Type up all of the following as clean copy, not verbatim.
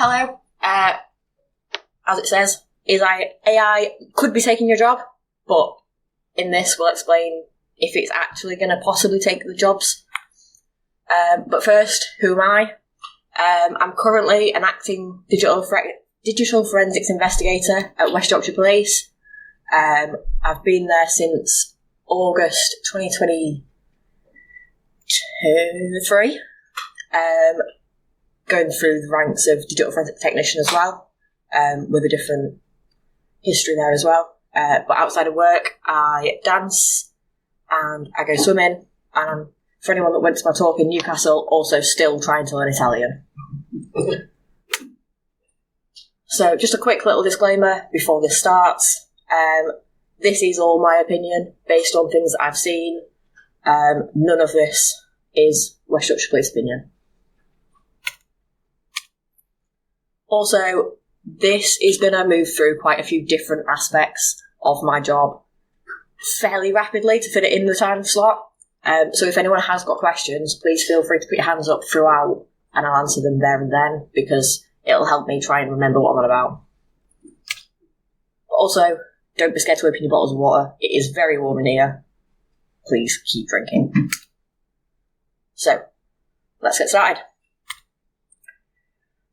Hello. As it says, AI could be taking your job, but in this we'll explain if it's actually going to possibly take the jobs. But first, who am I? I'm currently an acting digital forensics investigator at West Yorkshire Police. I've been there since August 2023. Going through the ranks of digital forensic technician as well, with a different history there as well. But outside of work, I dance and I go swimming. And for anyone that went to my talk in Newcastle, also still trying to learn Italian. So just a quick little disclaimer before this starts. This is all my opinion based on things that I've seen. None of this is West Yorkshire Police opinion. Also, this is going to move through quite a few different aspects of my job fairly rapidly to fit it in the time slot. So if anyone has got questions, please feel free to put your hands up throughout and I'll answer them there and then, because it'll help me try and remember what I'm on about. But also, don't be scared to open your bottles of water. It is very warm in here. Please keep drinking. So, let's get started.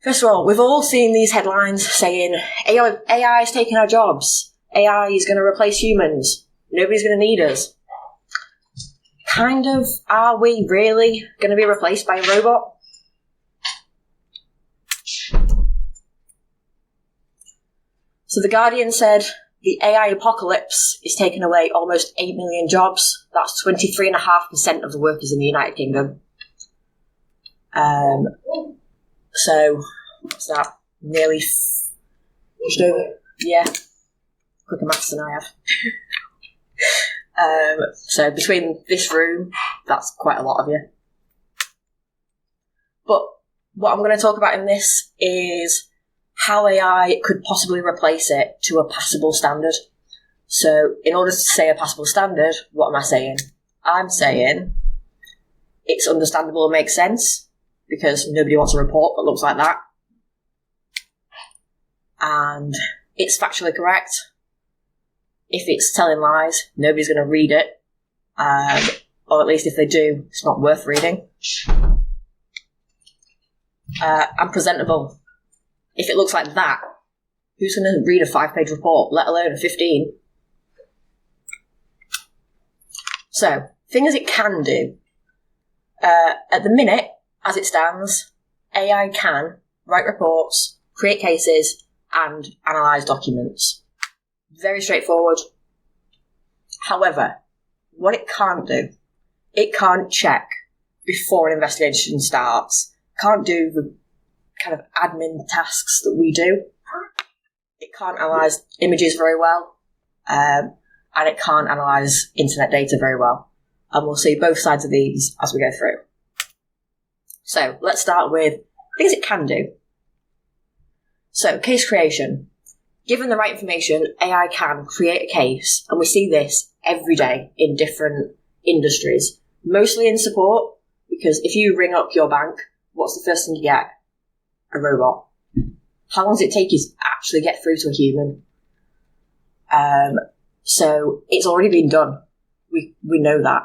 First of all, we've all seen these headlines saying AI is taking our jobs. AI is going to replace humans. Nobody's going to need us. Kind of, are we really going to be replaced by a robot? So The Guardian said the AI apocalypse is taking away almost 8 million jobs. That's 23.5% of the workers in the United Kingdom. So, what's that? Nearly just over? Yeah. Quicker maths than I have. So, between this room, that's quite a lot of you. But what I'm going to talk about in this is how AI could possibly replace it to a passable standard. So, in order to say a passable standard, what am I saying? I'm saying it's understandable and makes sense, because nobody wants a report that looks like that. And it's factually correct. If it's telling lies, nobody's going to read it. Or at least if they do, it's not worth reading. And presentable. If it looks like that, who's going to read a 5-page report, let alone a 15? So, things it can do. At the minute, as it stands, AI can write reports, create cases, and analyse documents. Very straightforward. However, what it can't do, it can't check before an investigation starts. Can't do the kind of admin tasks that we do. It can't analyse images very well, and it can't analyse internet data very well. And we'll see both sides of these as we go through. So, let's start with things it can do. So, case creation. Given the right information, AI can create a case, and we see this every day in different industries. Mostly in support, because if you ring up your bank, what's the first thing you get? A robot. How long does it take you to actually get through to a human? So, it's already been done. We know that.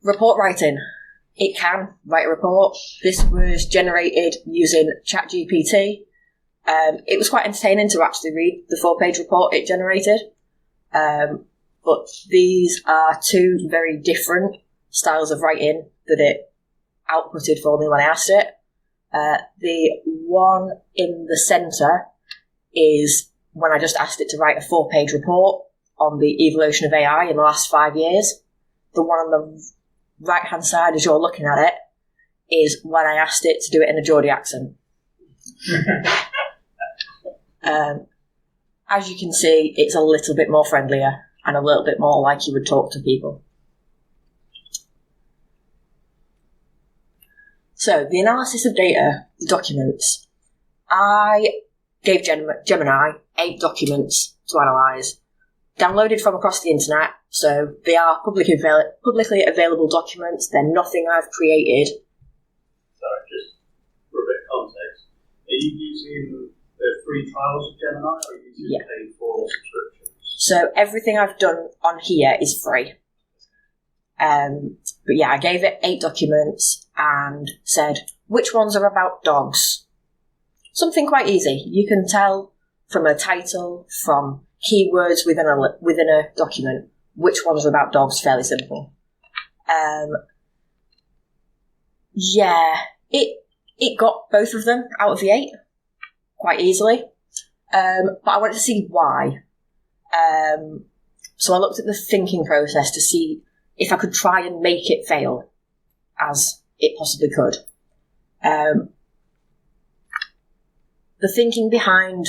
Report writing. It can write a report. This was generated using ChatGPT. It was quite entertaining to actually read the 4-page report it generated. But these are two very different styles of writing that it outputted for me when I asked it. The one in the centre is when I just asked it to write a 4-page report on the evolution of AI in the last 5 years. The one on the right-hand side, as you're looking at it, is when I asked it to do it in a Geordie accent. As you can see, it's a little bit more friendlier and a little bit more like you would talk to people. So, the analysis of data, the documents. I gave Gemini 8 documents to analyse, downloaded from across the internet, so they are publicly available documents. They're nothing I've created. context, are you using the free trials of Gemini, or are you using paid for subscriptions? So everything I've done on here is free. But yeah, I gave it 8 documents and said, which ones are about dogs? Something quite easy. You can tell from a title, from keywords within a document, which ones are about dogs. Fairly simple. It got both of them out of the 8 quite easily. But I wanted to see why. So I looked at the thinking process to see if I could try and make it fail, as it possibly could. The thinking behind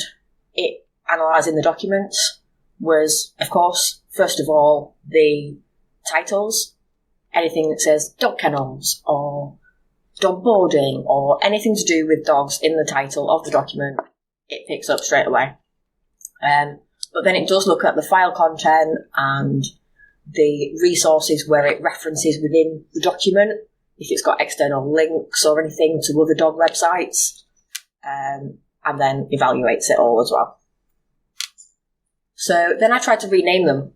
it analysing the documents was, of course, first of all, the titles. Anything that says dog kennels or dog boarding or anything to do with dogs in the title of the document, it picks up straight away. But then it does look at the file content and the resources where it references within the document, if it's got external links or anything to other dog websites, and then evaluates it all as well. So then I tried to rename them.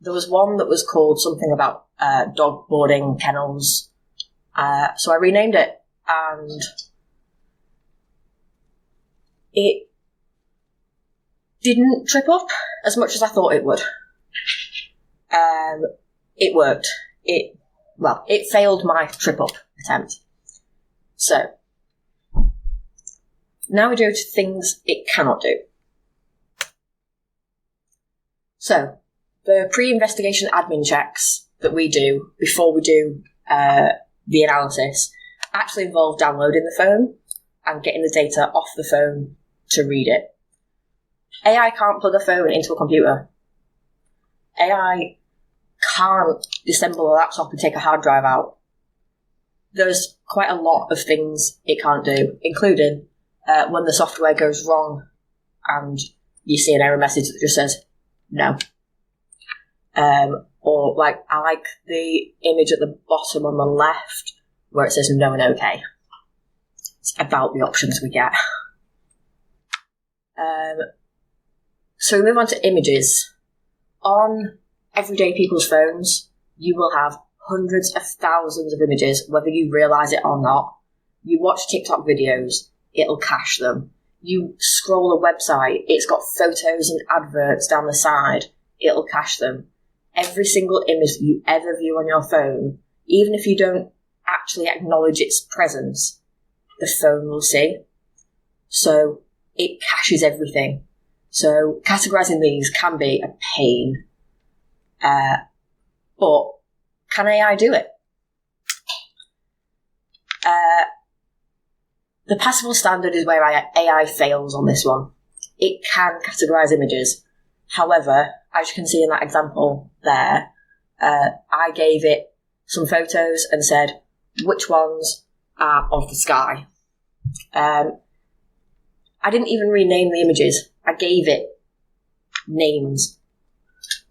There was one that was called something about dog boarding kennels. So I renamed it, and it didn't trip up as much as I thought it would. It worked. It failed my trip up attempt. So now we go to things it cannot do. So the pre-investigation admin checks that we do before we do the analysis actually involve downloading the phone and getting the data off the phone to read it. AI can't plug a phone into a computer. AI can't disassemble a laptop and take a hard drive out. There's quite a lot of things it can't do, including when the software goes wrong and you see an error message that just says no. Or I like the image at the bottom on the left where it says no and okay. It's about the options we get. So we move on to images. On everyday people's phones, you will have hundreds of thousands of images, whether you realise it or not. You watch TikTok videos, it'll cache them. You scroll a website, it's got photos and adverts down the side, it'll cache them. Every single image that you ever view on your phone, even if you don't actually acknowledge its presence, the phone will see. So it caches everything. So categorising these can be a pain. But can AI do it? The passable standard is where AI fails on this one. It can categorise images. However, as you can see in that example there, I gave it some photos and said, which ones are of the sky? I didn't even rename the images. I gave it names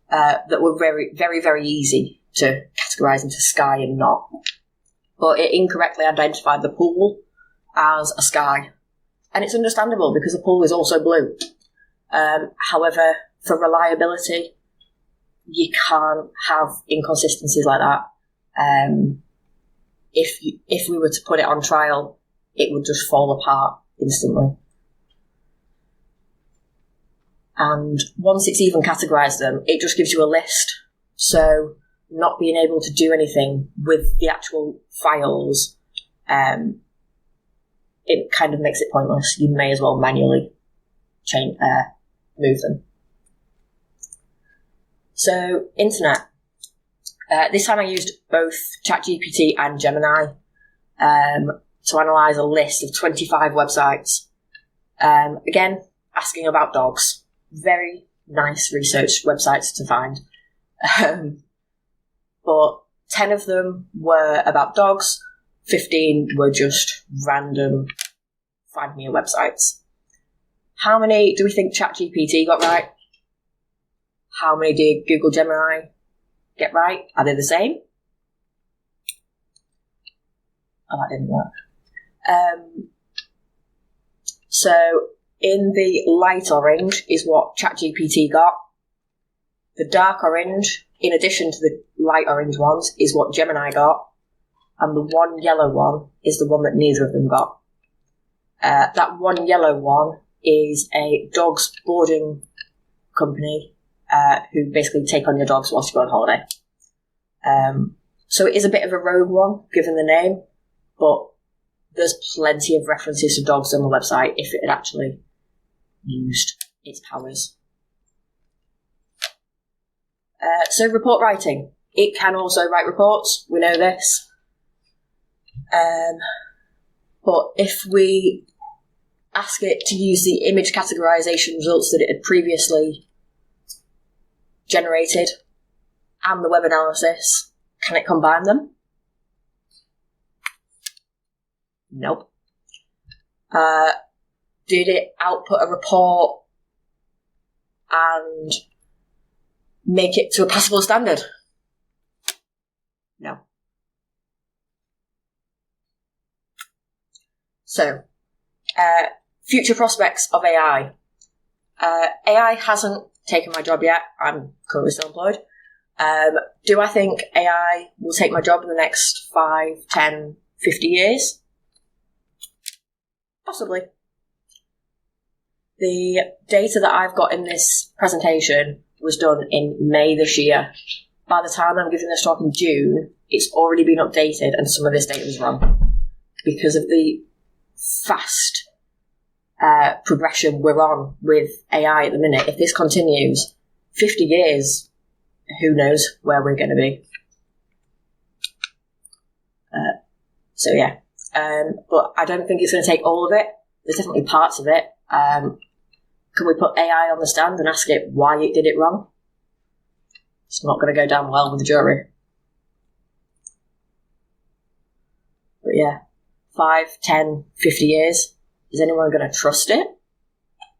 that were very, very, very easy to categorise into sky and not. But it incorrectly identified the pool as a sky. And it's understandable because the pool is also blue. However, for reliability, you can't have inconsistencies like that. If we were to put it on trial, it would just fall apart instantly. And once it's even categorised them, it just gives you a list. So not being able to do anything with the actual files, it kind of makes it pointless. You may as well manually move them. So, internet. This time I used both ChatGPT and Gemini to analyse a list of 25 websites. Again, asking about dogs. Very nice research websites to find. But 10 of them were about dogs, 15 were just random find me a websites. How many do we think ChatGPT got right? How many did Google Gemini get right? Are they the same? Oh, that didn't work. So in the light orange is what ChatGPT got. The dark orange, in addition to the light orange ones, is what Gemini got. And the one yellow one is the one that neither of them got. That one yellow one is a dogs boarding company who basically take on your dogs whilst you go on holiday. So it is a bit of a rogue one, given the name, but there's plenty of references to dogs on the website if it had actually used its powers. So report writing. It can also write reports, we know this. But if we ask it to use the image categorization results that it had previously generated and the web analysis, can it combine them? Nope. Did it output a report and make it to a passable standard? No. So, future prospects of AI. AI hasn't taken my job yet. I'm currently still employed. Do I think AI will take my job in the next 5, 10, 50 years? Possibly. The data that I've got in this presentation was done in May this year. By the time I'm giving this talk in June, it's already been updated and some of this data is wrong. Because of the fast progression we're on with AI at the minute, if this continues, 50 years, who knows where we're going to be. But I don't think it's going to take all of it. There's definitely parts of it. Can we put AI on the stand and ask it why it did it wrong? It's not going to go down well with the jury. But yeah, 5, 10, 50 years. Is anyone going to trust it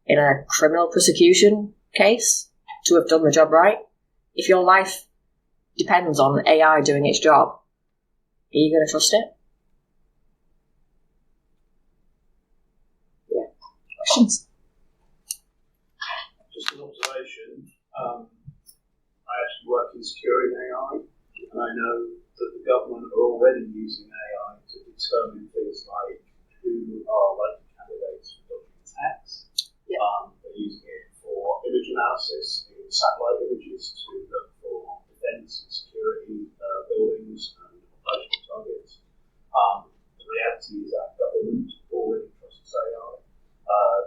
in a criminal prosecution case to have done the job right? If your life depends on AI doing its job, are you going to trust it? Yeah. Questions? Just an observation. I actually work in securing AI, and I know that the government are already using AI to determine things like who are likely candidates for dodging attacks. Yeah. They're using it for image analysis in satellite images to look for defence and security buildings and operational targets. The reality is that government already trusts AI.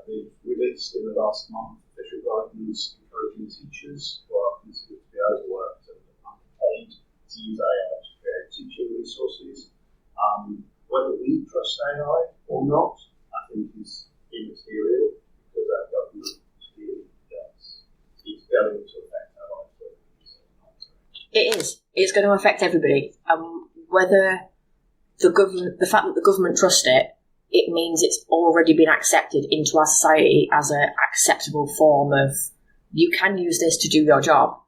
They've released in the last month official guidance encouraging teachers who are considered to be overworked and underpaid to use AI to create teaching resources. Whether we trust AI or not, I think is immaterial because our government really does. It's going to affect our lives. It is. It's going to affect everybody. Whether the fact that the government trusts it, it means it's already been accepted into our society as an acceptable form of, you can use this to do your job,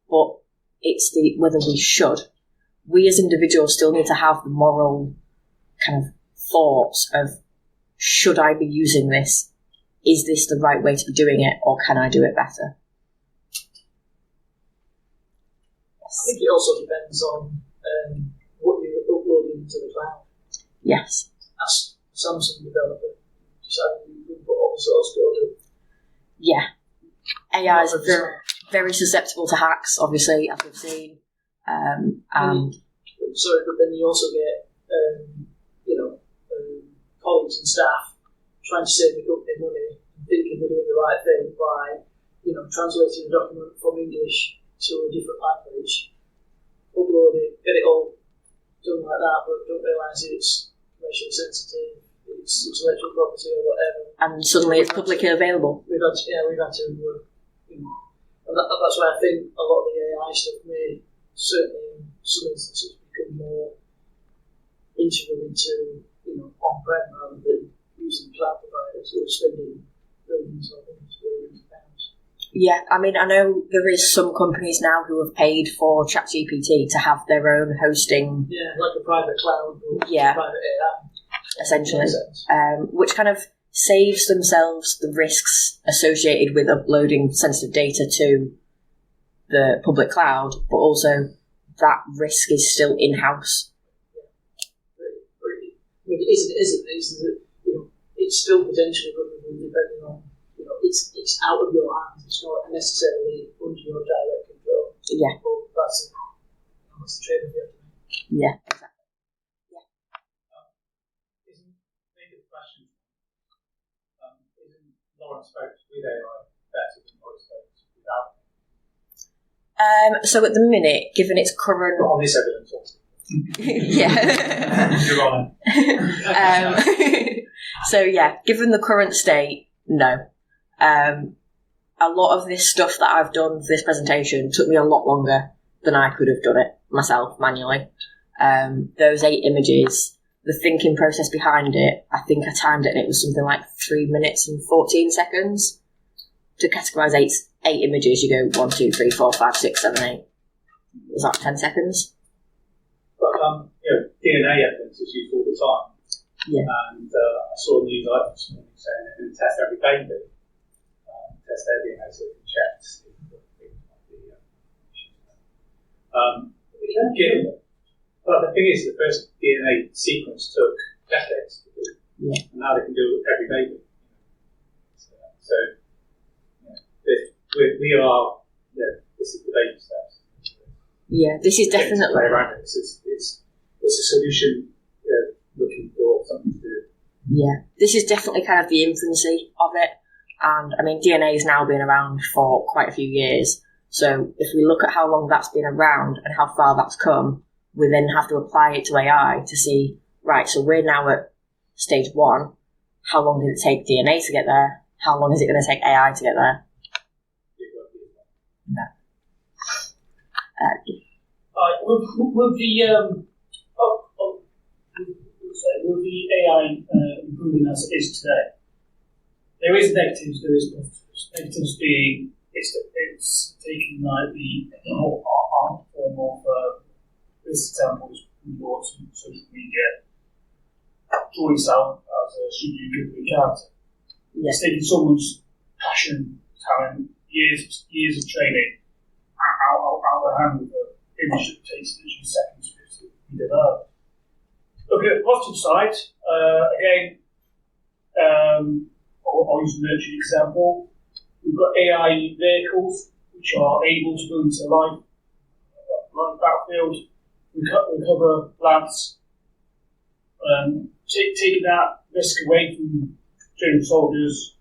but it's the whether we should. We as individuals still need to have the moral kind of thoughts of, should I be using this? Is this the right way to be doing it, or can I do it better? I think it also depends on what you're uploading to the cloud. Yes. As Samsung developer, decided you can put all the source code in. Yeah. AI is very, very susceptible to hacks, obviously, as we've seen. But then you also get, colleagues and staff trying to save the company money, thinking they're doing the right thing by, translating a document from English to a different language, upload it, get it all done like that, but don't realise it's commercially sensitive, it's intellectual property or whatever. And suddenly it's publicly available. We've had to, and that's why I think a lot of the AI stuff may, certainly in some instances, become more integral into, on-prem rather than using cloud providers who are spending billions or billions of pounds. Yeah, I mean, I know there is some companies now who have paid for ChatGPT to have their own hosting. Yeah, like a private cloud or yeah. private AI. essentially, Makes sense. which kind of saves themselves the risks associated with uploading sensitive data to the public cloud, but also that risk is still in-house. I mean, it isn't, it's still potentially vulnerable depending on, it's out of your hands. It's not necessarily under your direct control. Yeah. But that's the trade of it. Yeah, exactly. Isn't maybe the question? Isn't Lawrence Stokes with AI better than Lawrence Stokes without? So at the minute, given its current... On this evidence, also. Yeah. You're on it. So yeah, given the current state, no. A lot of this stuff that I've done for this presentation took me a lot longer than I could have done it myself manually. Those 8 images, the thinking process behind it, I think I timed it and it was something like 3 minutes and 14 seconds. To categorise 8 images, you go 1, 2, 3, 4, 5, 6, 7, 8. Was that 10 seconds? But DNA evidence is used all the time. Yeah. And I saw a news item this morning saying they're going to test every baby, test their DNA so they can check to see what things might be issues. But the thing is, the first DNA sequence took decades to do, and now they can do it every baby. So we are, this is the baby steps. Yeah, this is definitely... Play around it. It's a solution looking for something to do. Yeah, this is definitely kind of the infancy of it. And, I mean, DNA has now been around for quite a few years. So if we look at how long that's been around and how far that's come, we then have to apply it to AI to see, right, so we're now at stage 1. How long did it take DNA to get there? How long is it going to take AI to get there? No. With the AI improving as it is today, there is negatives, there is positives. Negatives being it's taking like the whole art form of this example is we go to social media, drawing sound as a studio give the character. Yeah. It's taking someone's passion, talent, years of training out of the hand with an image that takes literally seconds to be developed. Looking at the positive side, again, I'll use the military example. We've got AI vehicles which are able to go into live battlefield, recover lads, taking that risk away from training soldiers.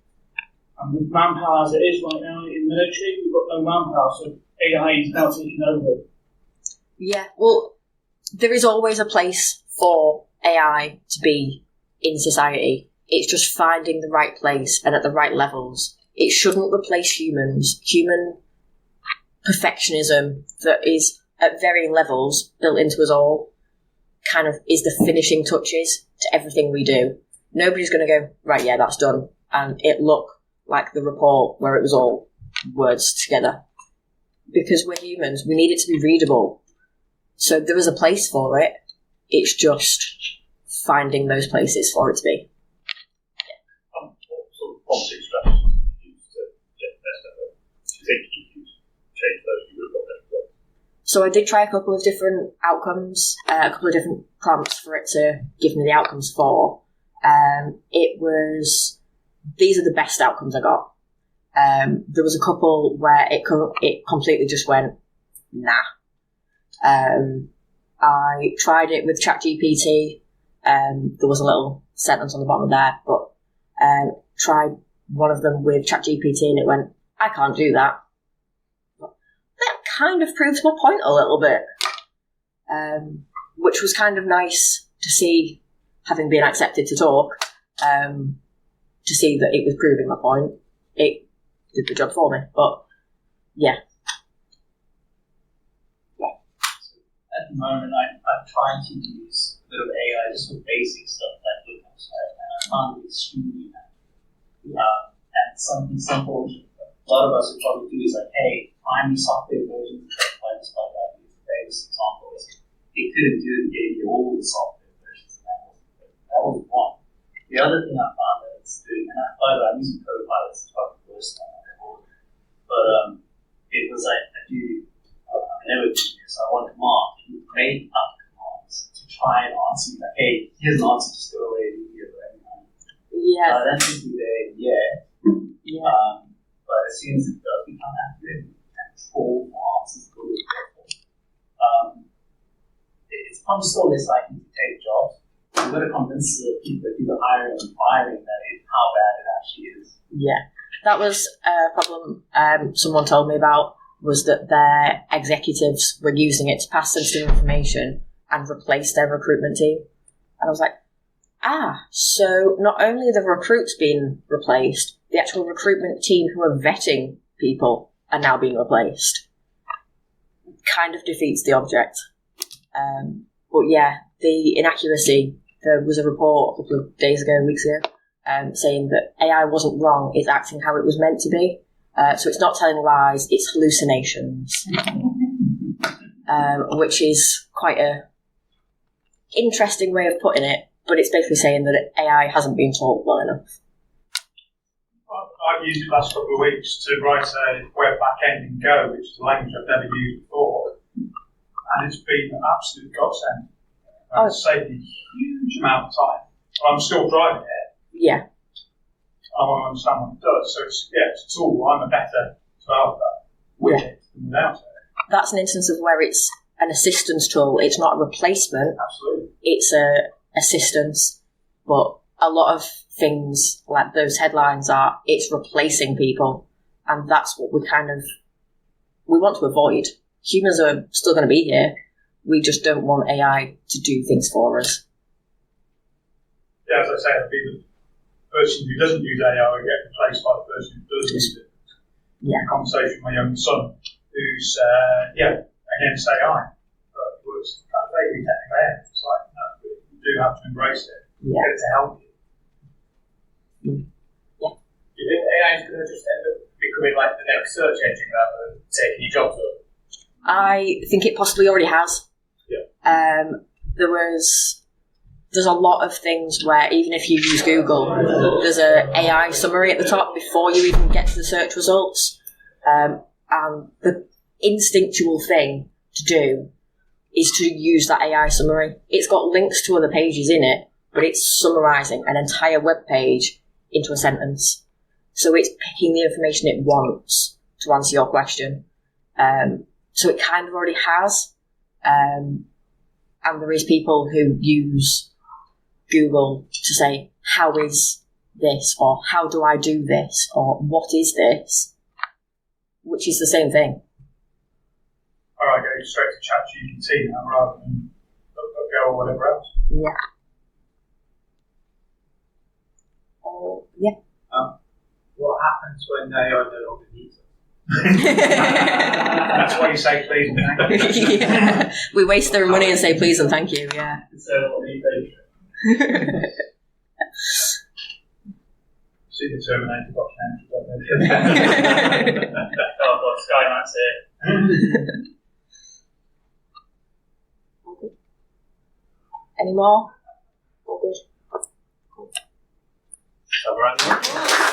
And with manpower as it is right now in the military, we've got no manpower, so AI is now taking over. Yeah, well, there is always a place for AI to be in society. It's just finding the right place and at the right levels. It shouldn't replace humans. Human perfectionism that is at varying levels built into us all kind of is the finishing touches to everything we do. Nobody's going to go, right, yeah, that's done. And it look like the report where it was all words together. Because we're humans, we need it to be readable. So there is a place for it. It's just finding those places for it to be. What sort of policy strategies do you use to get the best of it? Do you think if you change those, you would have got better results? So I did try a couple of different outcomes, a couple of different prompts for it to give me the outcomes for. These are the best outcomes I got. There was a couple where it completely just went, nah. I tried it with ChatGPT. There was a little sentence on the bottom there, but tried one of them with ChatGPT and it went, I can't do that. But that kind of proves my point a little bit, which was kind of nice to see, having been accepted to talk, to see that it was proving my point. It did the job for me, but yeah. At the moment, I'm trying to use a bit of AI, just for basic stuff like the website, and I found it extremely handy. And something simple, a lot of us would probably do is like, hey, find me software versions like this, like that. The famous example is it couldn't do it, it gave you all the software versions, and that was one. The other thing I found that it's doing, and I'm using Copilot to talk to this one, but it was like I never did this. So I wanted Mark to make up commands to try and answer me like, hey, here's an answer, just go away, leave here, right? Yeah. That took me there, but as soon as it does become accurate and full for answers, it's probably still less likely to take jobs. You've got to convince the people that do the hiring and firing that how bad it actually is. Yeah. That was a problem someone told me about, was that their executives were using it to pass sensitive information and replace their recruitment team. And I was like, so not only are the recruits being replaced, the actual recruitment team who are vetting people are now being replaced. Kind of defeats the object. But yeah, the inaccuracy, there was a report a couple of days ago, weeks ago, saying that AI wasn't wrong, it's acting how it was meant to be. So it's not telling lies, it's hallucinations. Which is quite a interesting way of putting it, but it's basically saying that AI hasn't been taught well enough. I've used it the last couple of weeks to write a web backend in Go, which is a language I've never used before, and it's been an absolute godsend. It's saved me a huge amount of time. I'm still driving it. Yeah. I want to understand what it does. So it's a tool. I'm a better developer with it than without it. That's an instance of where it's an assistance tool. It's not a replacement. Absolutely. It's a assistance. But a lot of things like those headlines are, it's replacing people. And that's what we want to avoid. Humans are still going to be here. We just don't want AI to do things for us. Yeah, as I say, it'll be the person who doesn't use AI will get replaced by the person who does use it. Yeah. A conversation with my young son, who's against AI, but works kind of vaguely technically. It's like, no, you do have to embrace it. Yeah. Get it to help you. Yeah. Do you think AI is going to just end up becoming like the next search engine rather than taking your jobs up? I think it possibly already has. Yeah. There's a lot of things where even if you use Google, there's a AI summary at the top before you even get to the search results. And the instinctual thing to do is to use that AI summary. It's got links to other pages in it, but it's summarising an entire web page into a sentence. So it's picking the information it wants to answer your question. So it kind of already has. And there is people who use Google to say, how is this? Or how do I do this? Or what is this? Which is the same thing. Or I go straight to ChatGPT now rather than Go or whatever else. Yeah. Oh, yeah. What happens when AI no longer needs us? That's why you say please and thank you. Yeah. We waste their money and say please and thank you, yeah. So what do you think? See the Terminator documentary. Oh, God, Skylight's here. All good. Any more? All good. So we're at the end.